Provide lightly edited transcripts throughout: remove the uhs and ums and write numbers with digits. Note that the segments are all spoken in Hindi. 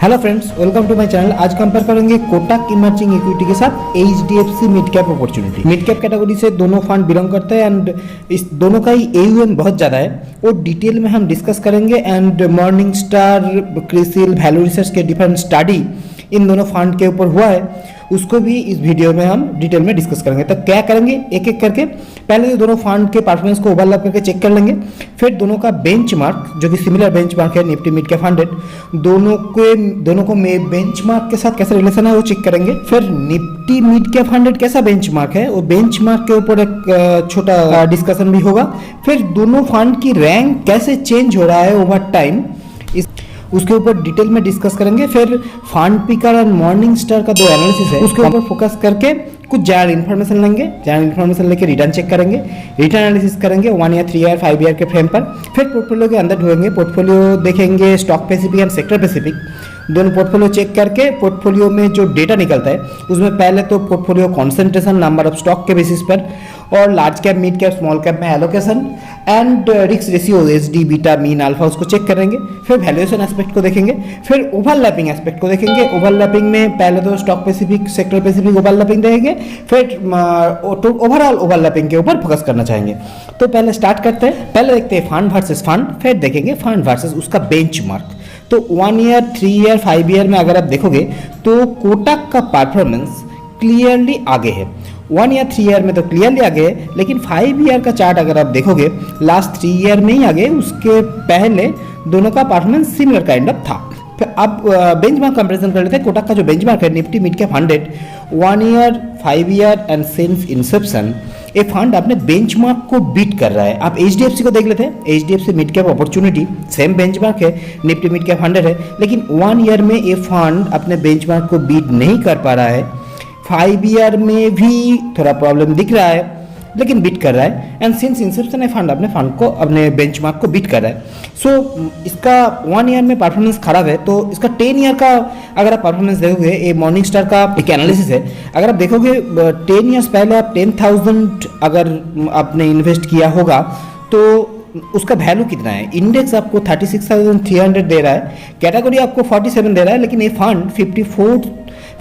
Hello friends, welcome to my channel. आज कंपेयर करेंगे कोटक इमर्जिंग इक्विटी के साथ HDFC mid cap opportunity. Mid cap category से दोनों फंड बिलोंग करते हैं एंड इस दोनों का ही एयूएम बहुत ज़्यादा है और डिटेल में हम डिस्कस करेंगे। And morning star, CRISIL, value research के डिफरेंट स्टडी इन दोनों फंड के ऊपर हुआ है, उसको भी इस वीडियो में हम डिटेल में डिस्कस करेंगे। तो क्या करेंगे, एक एक करके पहले तो दोनों फंड के परफॉर्मेंस को ओवरलैप करके चेक कर लेंगे। फिर दोनों का बेंचमार्क जो कि सिमिलर बेंचमार्क है निफ्टी मिड कैप 100, दोनों को बेंचमार्क के साथ कैसा रिलेशन है वो चेक करेंगे। फिर निफ्टी मिड कैप 100 कैसा बेंचमार्क है वो बेंचमार्क के ऊपर एक छोटा डिस्कशन भी होगा। फिर दोनों फंड की रैंक कैसे चेंज हो रहा है ओवर टाइम, उसके ऊपर डिटेल में डिस्कस करेंगे। फिर फंड पिकर और मॉर्निंग स्टार का 2 एनालिसिस है, उसके ऊपर फोकस करके कुछ जनरल इन्फॉर्मेशन लेंगे। जनरल इन्फॉर्मेशन लेके रिटर्न चेक करेंगे, रिटर्न एनालिसिस करेंगे 1 ईयर, 3 ईयर, 5 ईयर के फ्रेम पर। फिर पोर्टफोलियो के अंदर ढूंढेंगे, पोर्टफोलियो देखेंगे stock specific and sector specific. दोनों पोर्टफोलियो चेक करके पोर्टफोलियो में जो डेटा निकलता है उसमें पहले तो portfolio concentration, number of stock के बेसिस पर, और large cap, mid cap, small cap में allocation and risk ratio, SD, beta, mean, alpha, उसको चेक करेंगे। फिर वैल्यूएशन एस्पेक्ट को देखेंगे। फिर ओवरलैपिंग एस्पेक्ट को देखेंगे। ओवरलैपिंग में पहले तो stock specific, sector specific overlapping देखेंगे। फिर ओवरऑल ओवरलैपिंग के ऊपर फोकस करना चाहेंगे। तो पहले स्टार्ट करते हैं। पहले देखते हैं फंड वर्सेस फंड, फिर देखेंगे फंड वर्सेस उसका बेंचमार्क। तो 1 ईयर, 3 ईयर, 5 ईयर में अगर आप देखोगे तो कोटक का परफॉर्मेंस क्लियरली आगे है। 1 ईयर, 3 ईयर में तो क्लियरली आगे है, लेकिन 5 ईयर का चार्ट अगर आप देखोगे लास्ट 3 ईयर में ही आगे, उसके पहले दोनों का परफॉर्मेंस सिमिलर काइंड ऑफ था। फिर अब बेंचमार्क कंपैरिजन कर लेते हैं। कोटक का जो बेंचमार्क है Nifty mid cap 100, 1 year, 5 year and since Inception ये फंड अपने बेंचमार्क को बीट कर रहा है। आप एचडीएफसी को देख लेते हैं। HDFC mid cap opportunity same benchmark है, निफ्टी मिड कैप 100 है, लेकिन 1 ईयर में ये फंड अपने बेंचमार्क को बीट नहीं कर पा रहा है। 5 ईयर में भी थोड़ा प्रॉब्लम दिख रहा है, लेकिन बीट कर रहा है। एंड सिंस इंसेप्शन फंड अपने फंड को, अपने बेंचमार्क को बीट कर रहा है। सो इसका 1 ईयर में परफॉर्मेंस खराब है, तो इसका 10 ईयर का अगर आप परफॉर्मेंस देखोगे, ये मॉर्निंग स्टार का एक एनालिसिस है। अगर आप देखोगे 10 ईयर्स पहले आप 10,000 अगर आपने इन्वेस्ट किया होगा तो उसका वैल्यू कितना है। इंडेक्स आपको 36,300 दे रहा है, कैटेगरी आपको 47 दे रहा है, लेकिन ये फंड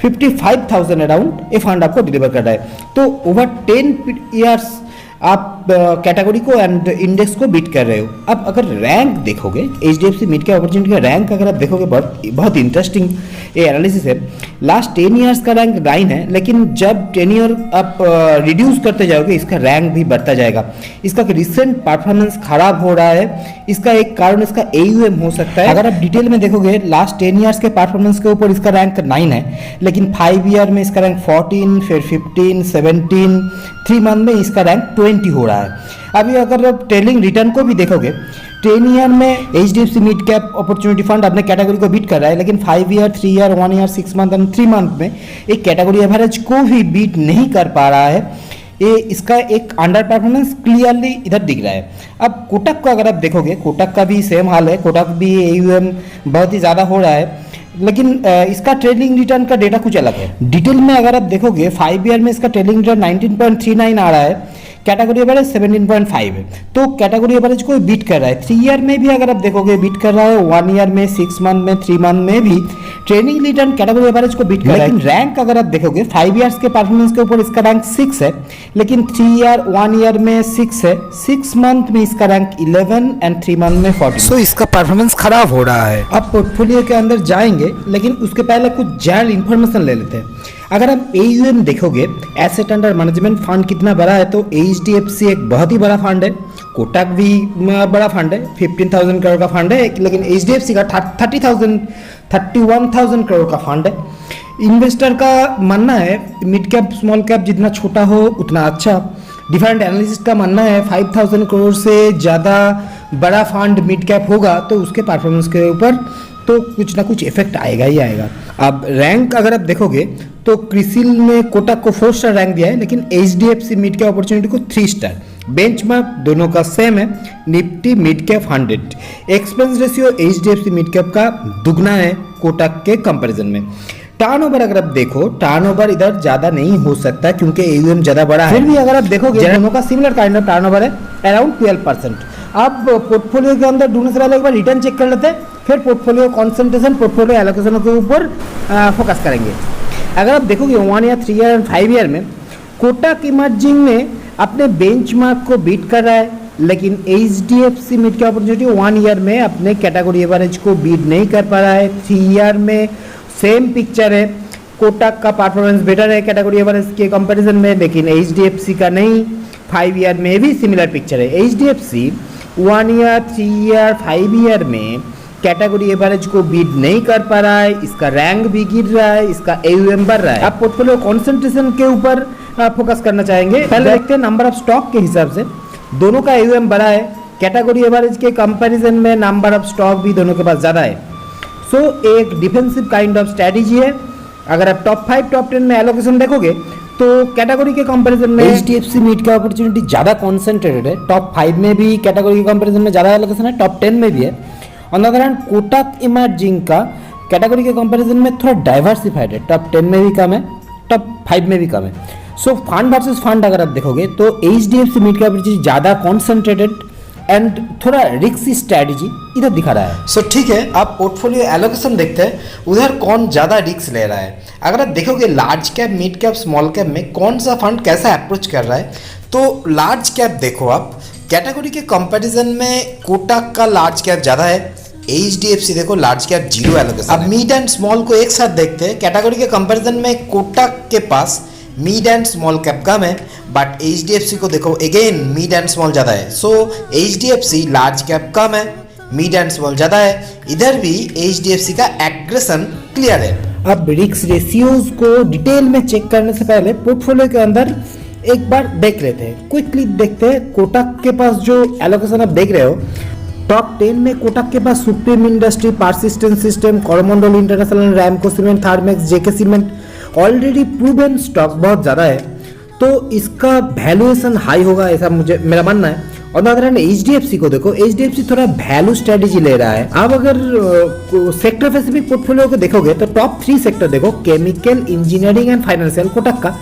55,000 अराउंड ये फंड आपको डिलीवर कर रहा है। तो ओवर 10 ईयर्स आप कैटेगरी को एंड इंडेक्स को बीट कर रहे हो। अब अगर रैंक देखोगे, एचडीएफसी मिड कैप अपॉर्चुनिटी का रैंक अगर आप देखोगे, बहुत इंटरेस्टिंग ये एनालिसिस है। लास्ट 10 ईयर्स का रैंक 9 है, लेकिन जब 10 ईयर आप रिड्यूस करते जाओगे इसका रैंक भी बढ़ता जाएगा। इसका रिसेंट परफॉर्मेंस खराब हो रहा है, इसका एक कारण इसका एयूएम हो सकता है। अगर आप डिटेल में देखोगे लास्ट 10 ईयर्स के परफॉर्मेंस के ऊपर इसका रैंक 9 है, लेकिन 5 ईयर में इसका रैंक 14, फिर 15, 17, 3 मंथ में इसका रैंक 20 हो रहा है। अभी अगर आप ट्रेलिंग रिटर्न को भी देखोगे, 10 ईयर में HDFC mid cap opportunity fund अपने कैटेगरी को बीट कर रहा है, लेकिन 5 year, 3 year, 1 year, 6 month and 3 month में एक कैटेगरी एवरेज को भी बीट नहीं कर पा रहा है। ये इसका एक अंडर परफॉर्मेंस क्लियरली इधर दिख रहा है। अब कोटक को अगर आप देखोगे, कोटक का भी सेम हाल है। कोटक भी एयूएम बहुत ही ज़्यादा हो रहा है, लेकिन इसका ट्रेलिंग रिटर्न का डेटा कुछ अलग है। डिटेल में अगर आप देखोगे 5 ईयर में इसका ट्रेलिंग रिटर्न 19.39 आ रहा है, कैटेगरी एवरेज 17.5 है, तो कैटेगरी एवरेज को बीट कर रहा है। 3 ईयर में भी अगर आप देखोगे बीट कर रहा है, 1 ईयर में, 6 मंथ में, 3 मंथ में भी ट्रेनिंग रिटर्न कैटेगरी एवरेज को बीट कर रहा है। लेकिन रैंक अगर आप देखोगे 5 ईयर्स के परफॉर्मेंस के ऊपर इसका रैंक 6 है, लेकिन 3 ईयर, 1 ईयर में 6 है, 6 मंथ में इसका रैंक 11 एंड 3 मंथ में 14। सो इसका परफॉर्मेंस खराब हो रहा है। आप पोर्टफोलियो के अंदर जाएंगे, लेकिन उसके पहले कुछ जनरल इंफॉर्मेशन ले लेते हैं। अगर आप एयूएम देखोगे, एसेट अंडर मैनेजमेंट फंड कितना बड़ा है, तो एचडीएफसी एक बहुत ही बड़ा फंड है, कोटक भी बड़ा फंड है, 15,000 करोड़ का फंड है, लेकिन एचडीएफसी का 31,000 करोड़ का फंड है। इन्वेस्टर का मानना है मिड कैप, स्मॉल कैप जितना छोटा हो उतना अच्छा। डिफरेंट एनालिसिस्ट का मानना है 5,000 करोड़ से ज़्यादा बड़ा फंड मिड कैप होगा तो उसके परफॉर्मेंस के ऊपर तो कुछ ना कुछ इफेक्ट आएगा ही आएगा। अब रैंक अगर आप देखोगे तो क्रिसिल ने कोटक को 4 स्टार रैंक दिया है, लेकिन एचडीएफसी मिड कैप अपॉर्चुनिटी को 3 स्टार। बेंचमार्क दोनों का सेम है, Nifty mid cap 100। Expense ratio HDFC mid cap का दुगना है कोटक के कंपैरिजन में। टर्नओवर अगर आप देखो, टर्नओवर इधर ज्यादा नहीं हो सकता क्योंकि एयूएम ज्यादा बड़ा है। फिर भी अगर आप देखोगे दोनों का सिमिलर काइंड ऑफ टर्नओवर है, अराउंड 12%। आप पोर्टफोलियो के अंदर ढूंढने से पहले एक बार रिटर्न चेक कर लेते हैं, फिर पोर्टफोलियो कॉन्सेंट्रेशन, पोर्टफोलियो एलोकेशन के ऊपर फोकस करेंगे। अगर आप देखोगे 1 ईयर, 3 ईयर एंड 5 ईयर में कोटक इमर्जिंग में अपने बेंचमार्क को बीट कर रहा है, लेकिन HDFC mid cap opportunity 1 year में अपने कैटेगरी एवरेज को बीट नहीं कर पा रहा है। 3 ईयर में सेम पिक्चर है, कोटक का परफॉर्मेंस बेटर है कैटेगरी एवरेज के कंपैरिजन में, लेकिन HDFC का नहीं। 5 ईयर में भी सिमिलर पिक्चर है। HDFC 1 ईयर, 3 ईयर, 5 ईयर में कैटेगरी एवरेज को बीट नहीं कर पा रहा है, इसका रैंक भी गिर रहा है, इसका AUM बढ़ रहा है। आप पोर्टफोलियो कॉन्सेंट्रेशन के ऊपर फोकस करना चाहेंगे। पहले देखते हैं नंबर ऑफ स्टॉक के हिसाब से दोनों का AUM बढ़ा है, कैटेगरी एवरेज के कंपैरिजन में नंबर ऑफ स्टॉक भी दोनों के पास ज़्यादा है। सो एक डिफेंसिव काइंड ऑफ स्ट्रैटेजी है। अगर आप टॉप 5, टॉप 10 में एलोकेशन देखोगे तो कैटेगरी के कंपैरिजन में HDFC मिड कैप अपॉर्चुनिटी ज़्यादा कॉन्सेंट्रेटेड है। टॉप 5 में भी कैटेगरी के कंपैरिजन में ज़्यादा एलोकेशन है, टॉप 10 में भी है। On the other hand Kotak emerging का कैटेगरी के कंपैरिजन में थोड़ा डाइवर्सिफाइड है, टॉप 10 में भी कम है, टॉप 5 में भी कम है। सो फंड वर्सेस फंड अगर आप देखोगे तो HDFC मिड कैप अपॉर्चुनिटी ज़्यादा कॉन्सेंट्रेटेड एंड थोड़ा रिस्की स्ट्रैटेजी इधर दिखा रहा है। सो ठीक है, आप पोर्टफोलियो एलोकेशन देखते हैं उधर कौन ज़्यादा रिस्क ले रहा है। अगर आप देखोगे large cap, mid cap, small cap में कौन सा फंड कैसा अप्रोच कर रहा है, तो लार्ज कैप देखो आप कैटेगरी के कंपैरिजन में कोटक का लार्ज कैप ज़्यादा है, HDFC देखो लार्ज कैप 0 एलोकेशन। अब मिड एंड स्मॉल को एक साथ देखते हैं, कैटेगरी के कंपैरिजन में कोटक के पास मिड एंड स्मॉल कैप कम है, बट HDFC को देखो अगेन मिड एंड स्मॉल ज़्यादा है। सो HDFC लार्ज कैप कम है, मिड एंड स्मॉल ज़्यादा है, इधर भी HDFC का एग्रेशन क्लियर है। अब रिस्क रेशियोज को डिटेल में चेक करने से पहले पोर्टफोलियो के अंदर एक बार देख लेते हैं, क्विकली देखते हैं। कोटक के पास जो एलोकेशन आप देख रहे हो, टॉप 10 में कोटक के पास supreme industry, persistent system, Coromandel international, Ramco cement, Thermax, JK cement already proven stock बहुत ज़्यादा है, तो इसका वैल्यूएशन हाई होगा ऐसा मेरा मानना है। और अदर हैंड HDFC को देखो, HDFC थोड़ा वैल्यू स्ट्रेटेजी ले रहा है। आप अगर सेक्टर स्पेसिफिक पोर्टफोलियो को देखोगे तो टॉप 3 सेक्टर देखो, chemical, engineering and financial Kotak का।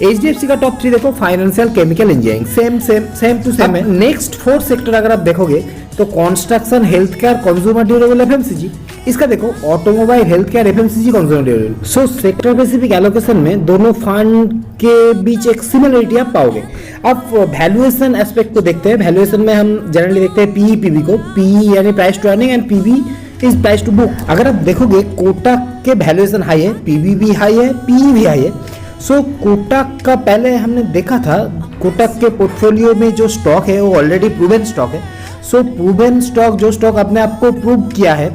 HDFC का टॉप 3 देखो, financial, chemical, engineering, same to same है। नेक्स्ट 4 सेक्टर अगर आप देखोगे तो construction, health care, consumer durable, FMCG। इसका देखो automobile, health care, FMCG, consumer durable. So sector specific allocation में दोनों फंड के बीच एक सिमिलरिटी आप पाओगे। अब वैल्यूएशन एस्पेक्ट को देखते हैं। वैल्यूएशन में हम जनरली देखते हैं PE PB को, PE यानी price to earning and PB is price to book. अगर आप देखोगे कोटक के वैल्यूएशन हाई है, PB भी हाई है, PE भी हाई है। सो कोटक का पहले हमने देखा था, कोटक के पोर्टफोलियो में जो स्टॉक है वो ऑलरेडी प्रूवन स्टॉक है। सो प्रूवन स्टॉक, जो स्टॉक अपने आप को प्रूव किया है,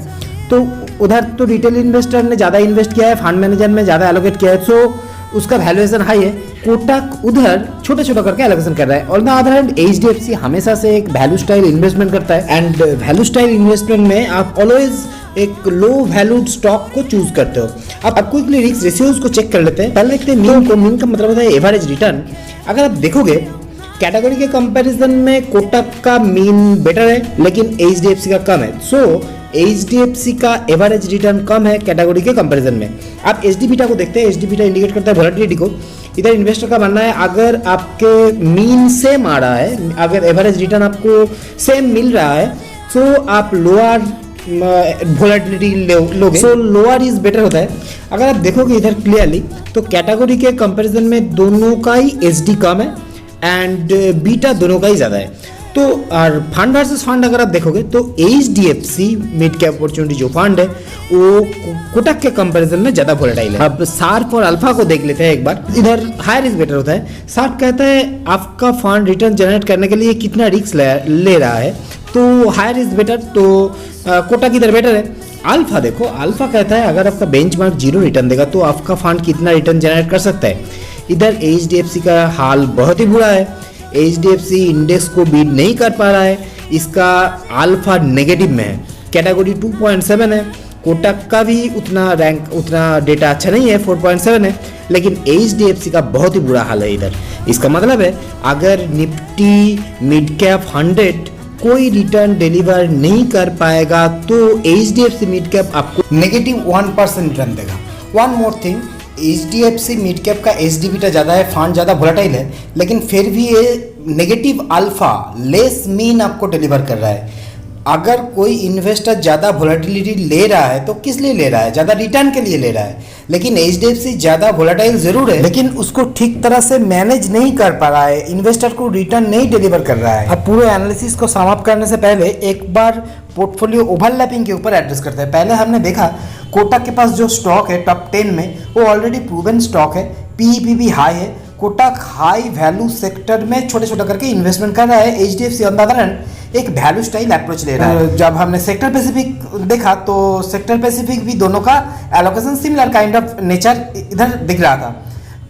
तो उधर तो रिटेल इन्वेस्टर ने ज़्यादा इन्वेस्ट किया है, फंड मैनेजर ने ज़्यादा एलोकेट किया है, सो उसका वैल्यूएशन हाई है। कोटक उधर छोटा छोटा करके एलोकेशन कर रहा है। और द अदर हैंड HDFC हमेशा से एक वैल्यू स्टाइल इन्वेस्टमेंट करता है, एंड वैल्यू स्टाइल इन्वेस्टमेंट में आप ऑलवेज एक लो वैल्यूड स्टॉक को चूज करते हो। अब आपको एक रिस्क रेशियोज को चेक कर लेते हैं। पहले देखते हैं मीन को। मीन का मतलब होता है एवरेज रिटर्न। अगर आप देखोगे कैटेगरी के कंपैरिजन में कोटक का मीन बेटर है, लेकिन HDFC का कम है। सो HDFC का एवरेज रिटर्न कम है कैटेगरी के कंपैरिजन में। आप HD बीटा को देखते हैं। HD बीटा इंडिकेट करता है वोलेटिलिटी को। इधर इन्वेस्टर का मानना है अगर आपके मीन सेम आ रहा है, अगर एवरेज रिटर्न आपको सेम मिल रहा है, तो आप लोअर वोलेटिलिटी लोगे, सो लोअर इज बेटर होता है। अगर आप देखोगे इधर क्लियरली तो कैटेगरी के कंपैरिजन में दोनों का ही SD कम है एंड बीटा दोनों का ही ज़्यादा है। तो और फंड वर्सेस फंड अगर आप देखोगे तो HDFC मिड कैप अपॉर्चुनिटी जो फंड है वो कोटक के कंपैरिजन में ज़्यादा वोलेटाइल है। अब सार्क और अल्फा को देख लेते हैं एक बार। इधर हायर रिस्क बेटर होता है। सार्क कहता है आपका फंड रिटर्न जनरेट करने के लिए कितना रिस्क ले रहा है, तो हायर रिस्क बेटर, तो कोटक इधर बेटर है। अल्फा देखो, अल्फा कहता है अगर आपका बेंचमार्क 0 रिटर्न देगा तो आपका फंड कितना रिटर्न जनरेट कर सकता है। इधर HDFC का हाल बहुत ही बुरा है। HDFC इंडेक्स को बीट नहीं कर पा रहा है, इसका अल्फा नेगेटिव में है, कैटेगरी 2.7 है। कोटक का भी उतना डेटा अच्छा नहीं है, 4.7 है, लेकिन HDFC का बहुत ही बुरा हाल है इधर। इसका मतलब है अगर निफ्टी मिड कैप 100 कोई रिटर्न डिलीवर नहीं कर पाएगा तो HDFC मिड कैप आपको नेगेटिव 1% रिटर्न देगा। One more thing, HDFC mid cap का SD बीटा ज़्यादा है, फंड ज़्यादा वोलेटाइल है, लेकिन फिर भी ये नेगेटिव अल्फा लेस मीन आपको डिलीवर कर रहा है। अगर कोई इन्वेस्टर ज़्यादा वोलेटिलिटी ले रहा है तो किस लिए ले रहा है? ज़्यादा रिटर्न के लिए ले रहा है। लेकिन HDFC ज़्यादा वोलेटाइल ज़रूर है, लेकिन उसको ठीक तरह से मैनेज नहीं कर पा रहा है, इन्वेस्टर को रिटर्न नहीं डिलीवर कर रहा है। अब पूरे एनालिसिस को समाप्त करने से पहले एक बार पोर्टफोलियो ओवरलैपिंग के ऊपर एड्रेस करते हैं। पहले हमने देखा कोटक के पास जो स्टॉक है टॉप 10 में, वो ऑलरेडी प्रूवन स्टॉक है, PEP भी हाई है। कोटक हाई वैल्यू सेक्टर में छोटे छोटे करके इन्वेस्टमेंट कर रहा है। HDFC on the other hand एक वैल्यू स्टाइल अप्रोच ले रहा है। जब हमने सेक्टर स्पेसिफिक देखा तो सेक्टर स्पेसिफिक भी दोनों का allocation similar kind of nature इधर दिख रहा था।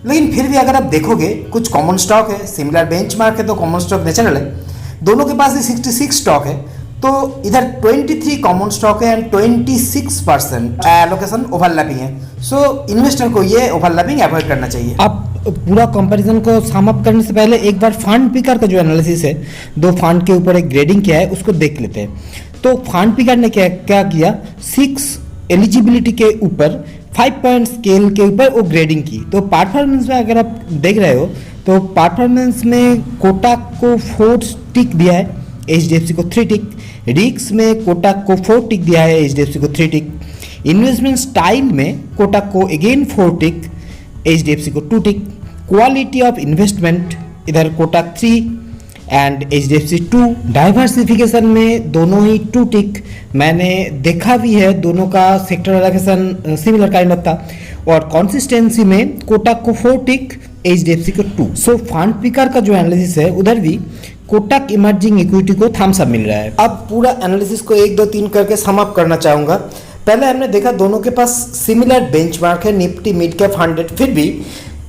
लेकिन फिर भी अगर आप देखोगे कुछ कॉमन स्टॉक है, सिमिलर बेंचमार्क है, तो कॉमन स्टॉक नेचुरल है। दोनों के पास ही 66 स्टॉक है, तो इधर 23 कॉमन स्टॉक है एंड 26% एलोकेशन ओवरलैपिंग है। सो इन्वेस्टर को ये ओवरलैपिंग अवॉइड करना चाहिए। अब पूरा कंपैरिजन को सम अप करने से पहले एक बार फंड पिकर का जो एनालिसिस है, दो फंड के ऊपर एक ग्रेडिंग किया है, उसको देख लेते हैं। तो फंड पिकर ने क्या किया, 6 एलिजिबिलिटी के ऊपर 5 पॉइंट स्केल के ऊपर वो ग्रेडिंग की। तो परफॉर्मेंस में अगर आप देख रहे हो तो परफॉर्मेंस में कोटक को 4 टिक दिया है, HDFC को 3 टिक। रिस्क में कोटक को 4 टिक दिया है, HDFC को 3 टिक। इन्वेस्टमेंट स्टाइल में कोटक को अगेन 4 टिक, HDFC को 2 टिक। क्वालिटी ऑफ इन्वेस्टमेंट इधर कोटक 3 एंड HDFC 2। डाइवर्सिफिकेशन में दोनों ही 2 टिक। मैंने देखा भी है दोनों का sector allocation similar kind of था। और कंसिस्टेंसी में कोटक को 4 टिक, HDFC को 2। सो फंड पिकर का जो एनालिसिस है उधर भी कोटक इमर्जिंग इक्विटी को थम्स अप मिल रहा है। अब पूरा एनालिसिस को 1 2 3 करके सम अप करना चाहूँगा। पहले हमने देखा दोनों के पास सिमिलर बेंचमार्क है, निफ्टी मिड कैप 100। फिर भी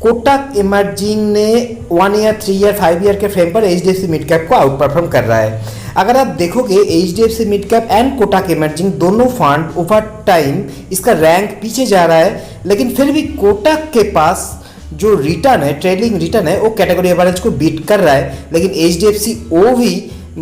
कोटक इमर्जिंग ने 1 ईयर, 3 ईयर, 5 ईयर के फ्रेम पर HDFC मिड कैप को आउट परफॉर्म कर रहा है। अगर आप देखोगे HDFC mid cap and Kotak emerging दोनों फंड ओवर टाइम इसका रैंक पीछे जा रहा है, लेकिन फिर भी कोटक के पास जो रिटर्न है, ट्रेलिंग रिटर्न है, वो कैटेगरी एवरेज को बीट कर रहा है। लेकिन HDFC वो भी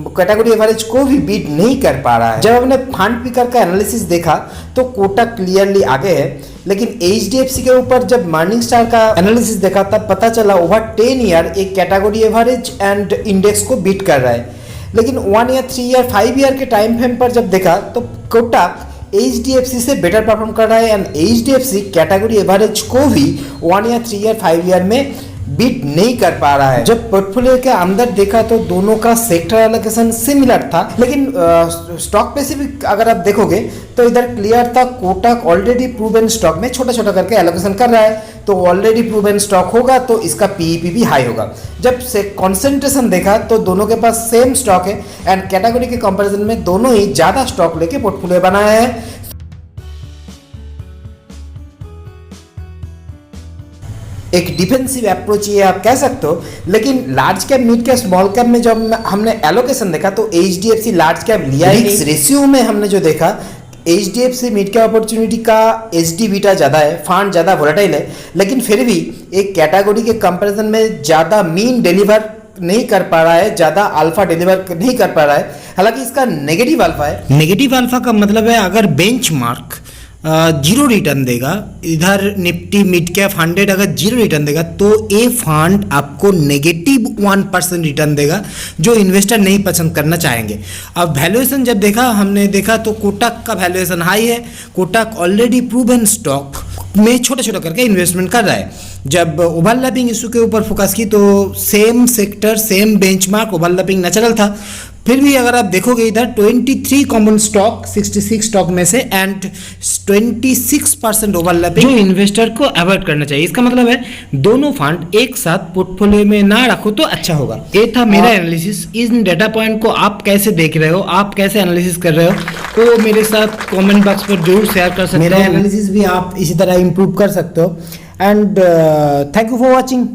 कैटेगरी एवरेज को भी बीट नहीं कर पा रहा है। जब हमने फंड पिकर का एनालिसिस देखा तो कोटक क्लियरली आगे है, लेकिन HDFC के ऊपर जब मॉर्निंग स्टार का एनालिसिस देखा तब पता चला ओवर 10 ईयर एक कैटेगरी एवरेज एंड इंडेक्स को बीट कर रहा है। लेकिन 1 ईयर, 3 ईयर, 5 ईयर के टाइम फ्रेम पर जब देखा तो कोटक HDFC से बेटर परफॉर्म कर रहा है एंड HDFC कैटेगरी एवरेज को भी 1 ईयर, 3 ईयर, 5 ईयर में बीट नहीं कर पा रहा है। जब पोर्टफोलियो के अंदर देखा तो दोनों का सेक्टर एलोकेशन सिमिलर था, लेकिन स्टॉक स्पेसिफिक अगर आप देखोगे तो इधर क्लियर था कोटक ऑलरेडी प्रूवन स्टॉक में छोटा छोटा करके एलोकेशन कर रहा है। तो ऑलरेडी प्रूवन स्टॉक होगा तो इसका PEP भी हाई होगा। जब से कॉन्सेंट्रेशन देखा तो दोनों के पास सेम स्टॉक है एंड कैटेगरी के कंपेरिजन में दोनों ही ज़्यादा स्टॉक लेके पोर्टफोलियो बनाया है। एक डिफेंसिव अप्रोच ये आप कह सकते हो। लेकिन large cap, mid cap, small cap में जब हमने एलोकेशन देखा तो HDFC लार्ज कैप लिया ही नहीं। रेशियो में हमने जो देखा HDFC मिड कैप अपॉर्चुनिटी का SD बीटा ज़्यादा है, फंड ज़्यादा वोलेटाइल है, लेकिन फिर भी एक कैटेगरी के कंपैरिजन में ज़्यादा मीन डिलीवर नहीं कर पा रहा है, ज़्यादा अल्फा डिलीवर नहीं कर पा रहा है। हालांकि इसका नेगेटिव अल्फा है। नेगेटिव अल्फा का मतलब है अगर बेंचमार्क 0 रिटर्न देगा, इधर निफ्टी मिड कैप 100 अगर 0 रिटर्न देगा तो ये फंड आपको नेगेटिव 1% रिटर्न देगा, जो इन्वेस्टर नहीं पसंद करना चाहेंगे। अब वैल्यूएशन जब देखा हमने देखा तो कोटक का वैल्यूएशन हाई है। कोटक ऑलरेडी प्रूवन स्टॉक में छोटा छोटा करके इन्वेस्टमेंट कर रहा है। जब ओवरलैपिंग इशू के ऊपर फोकस की तो same sector, same benchmark, overlapping natural था। फिर भी अगर आप देखोगे इधर 23 कॉमन स्टॉक 66 स्टॉक में से एंड 26% ओवरलैपिंग, जो इन्वेस्टर को अवॉइड करना चाहिए। इसका मतलब है दोनों फंड एक साथ पोर्टफोलियो में ना रखो तो अच्छा होगा। ये था मेरा एनालिसिस। इन डेटा पॉइंट को आप कैसे देख रहे हो, आप कैसे एनालिसिस कर रहे हो, तो मेरे साथ कमेंट बॉक्स पर जरूर शेयर कर सकते हो। मेरा एनालिसिस भी आप इसी तरह इम्प्रूव कर सकते हो। And thank you for watching.